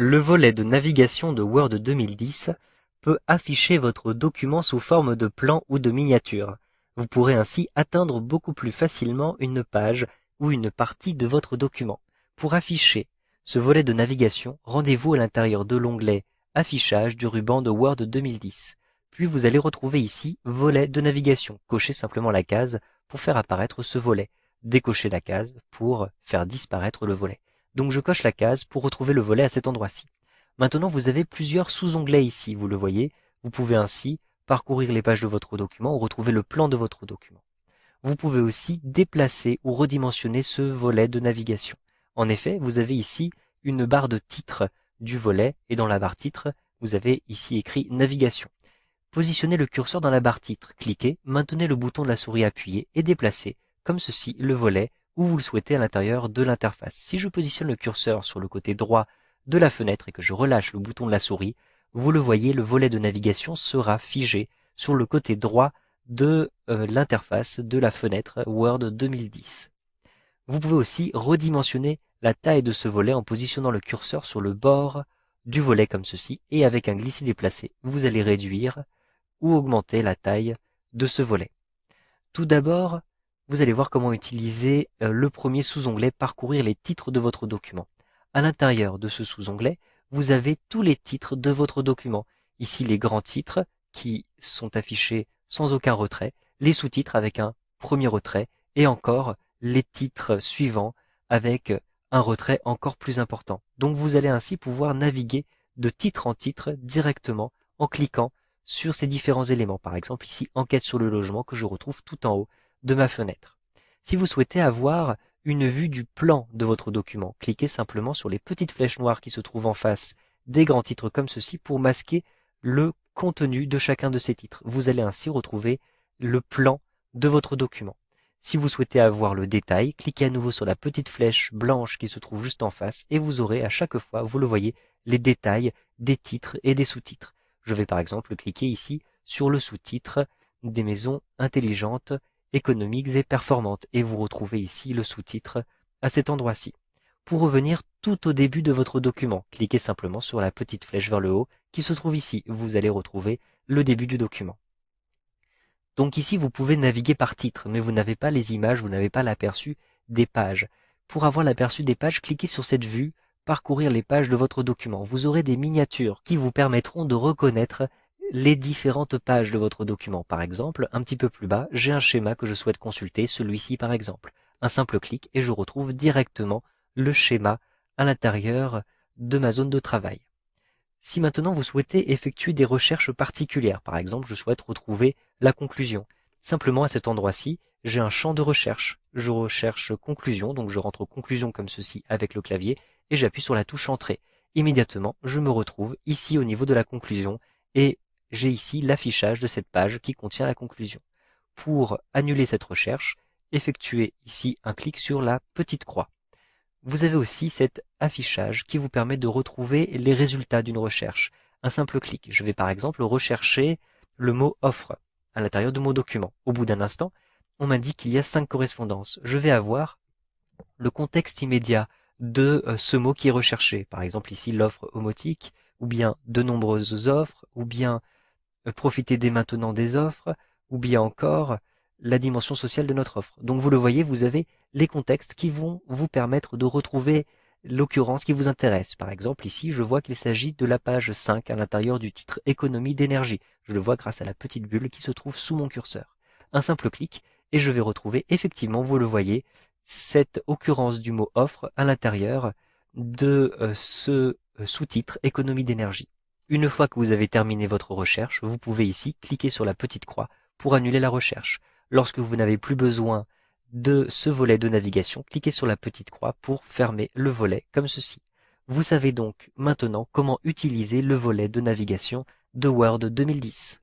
Le volet de navigation de Word 2010 peut afficher votre document sous forme de plan ou de miniature. Vous pourrez ainsi atteindre beaucoup plus facilement une page ou une partie de votre document. Pour afficher ce volet de navigation, rendez-vous à l'intérieur de l'onglet Affichage du ruban de Word 2010. Puis vous allez retrouver ici Volet de navigation. Cochez simplement la case pour faire apparaître ce volet. Décochez la case pour faire disparaître le volet. Donc je coche la case pour retrouver le volet à cet endroit-ci. Maintenant vous avez plusieurs sous-onglets ici, vous le voyez. Vous pouvez ainsi parcourir les pages de votre document ou retrouver le plan de votre document. Vous pouvez aussi déplacer ou redimensionner ce volet de navigation. En effet, vous avez ici une barre de titre du volet et dans la barre titre, vous avez ici écrit navigation. Positionnez le curseur dans la barre titre, cliquez, maintenez le bouton de la souris appuyé et déplacez, comme ceci, le volet où vous le souhaitez à l'intérieur de l'interface. Si je positionne le curseur sur le côté droit de la fenêtre et que je relâche le bouton de la souris, vous le voyez, le volet de navigation sera figé sur le côté droit de l'interface de la fenêtre Word 2010. Vous pouvez aussi redimensionner la taille de ce volet en positionnant le curseur sur le bord du volet comme ceci et avec un glisser-déplacer, vous allez réduire ou augmenter la taille de ce volet. Tout d'abord, vous allez voir comment utiliser le premier sous-onglet Parcourir les titres de votre document. À l'intérieur de ce sous-onglet, vous avez tous les titres de votre document. Ici, les grands titres qui sont affichés sans aucun retrait, les sous-titres avec un premier retrait et encore les titres suivants avec un retrait encore plus important. Donc vous allez ainsi pouvoir naviguer de titre en titre directement en cliquant sur ces différents éléments. Par exemple ici, enquête sur le logement que je retrouve tout en haut de ma fenêtre. Si vous souhaitez avoir une vue du plan de votre document, cliquez simplement sur les petites flèches noires qui se trouvent en face des grands titres comme ceci pour masquer le contenu de chacun de ces titres. Vous allez ainsi retrouver le plan de votre document. Si vous souhaitez avoir le détail, cliquez à nouveau sur la petite flèche blanche qui se trouve juste en face et vous aurez à chaque fois, vous le voyez, les détails des titres et des sous-titres. Je vais par exemple cliquer ici sur le sous-titre des maisons intelligentes, économiques et performantes et vous retrouvez ici le sous-titre à cet endroit-ci. Pour revenir tout au début de votre document, cliquez simplement sur la petite flèche vers le haut qui se trouve ici. Vous allez retrouver le début du document. Donc ici, vous pouvez naviguer par titre, mais vous n'avez pas les images, vous n'avez pas l'aperçu des pages. Pour avoir l'aperçu des pages, cliquez sur cette vue, parcourir les pages de votre document. Vous aurez des miniatures qui vous permettront de reconnaître les différentes pages de votre document. Par exemple, un petit peu plus bas, j'ai un schéma que je souhaite consulter, celui-ci par exemple. Un simple clic et je retrouve directement le schéma à l'intérieur de ma zone de travail. Si maintenant vous souhaitez effectuer des recherches particulières, par exemple je souhaite retrouver la conclusion, simplement à cet endroit-ci, j'ai un champ de recherche. Je recherche conclusion, donc je rentre conclusion comme ceci avec le clavier et j'appuie sur la touche entrée. Immédiatement, je me retrouve ici au niveau de la conclusion et j'ai ici l'affichage de cette page qui contient la conclusion. Pour annuler cette recherche, effectuez ici un clic sur la petite croix. Vous avez aussi cet affichage qui vous permet de retrouver les résultats d'une recherche. Un simple clic. Je vais par exemple rechercher le mot offre à l'intérieur de mon document. Au bout d'un instant, on m'indique qu'il y a 5 correspondances. Je vais avoir le contexte immédiat de ce mot qui est recherché. Par exemple ici l'offre homotique, ou bien de nombreuses offres, ou bien profiter dès maintenant des offres, ou bien encore la dimension sociale de notre offre. Donc vous le voyez, vous avez les contextes qui vont vous permettre de retrouver l'occurrence qui vous intéresse. Par exemple, ici, je vois qu'il s'agit de la page 5 à l'intérieur du titre économie d'énergie. Je le vois grâce à la petite bulle qui se trouve sous mon curseur. Un simple clic et je vais retrouver effectivement, vous le voyez, cette occurrence du mot offre à l'intérieur de ce sous-titre économie d'énergie. Une fois que vous avez terminé votre recherche, vous pouvez ici cliquer sur la petite croix pour annuler la recherche. Lorsque vous n'avez plus besoin de ce volet de navigation, cliquez sur la petite croix pour fermer le volet comme ceci. Vous savez donc maintenant comment utiliser le volet de navigation de Word 2010.